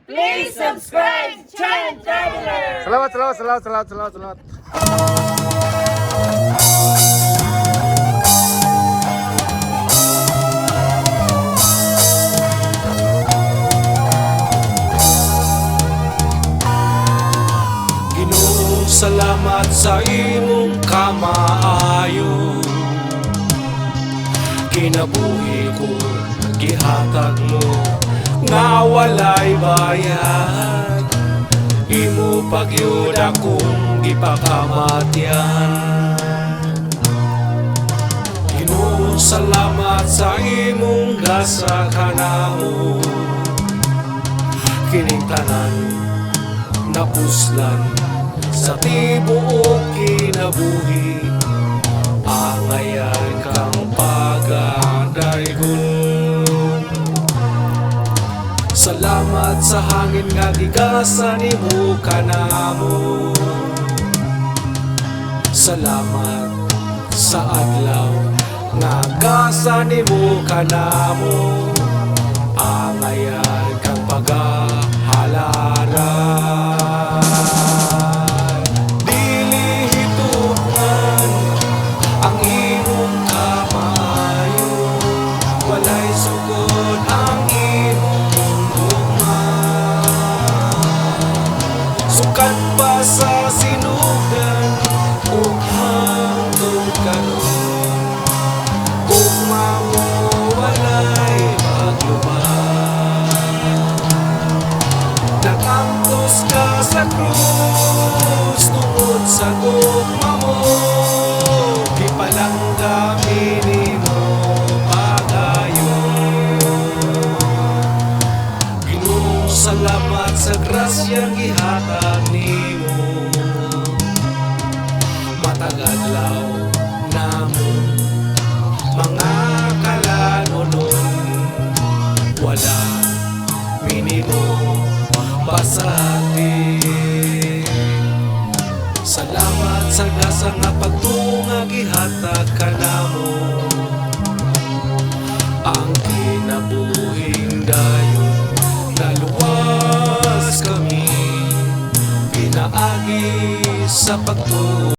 Please subscribe Chan Traveler. Salamat. Ginoo, salamat sa imong kamaayo. Kinabuhi ko, gihatag mo nga walay bayad. Imo pagyud akong gipakamatyan. Ginoo, salamat sa imong gasa kanamo. Kining tanan napuslan sa tibuok kinabuhi. Angayan kang pagadaygon. Salamat sa hangin nga gigasan nimo kanamo. Salamat sa adlaw nga gasa nimo kanamo. Angayan kang pagahalaran. Dili hituman ang imong kamayo. Walay sugod ang imong gugma. Sukat pa sa sinugdan ug hangtod karon. Ugma mo walay maglubad. Nakangtos ka sa krus tungod sa gugma mo. Ipalanggami nimo pagayon. Ginoo, salamat sa grasyang gihatag nimo. Matag adlaw namo mga kalanunon. Wala minimo pasati. Salamat sa gasa nga pagtunga gihatag kanamo. Ang kinabuhing dayon naluwas kami. Pinaagi sa pagtuo.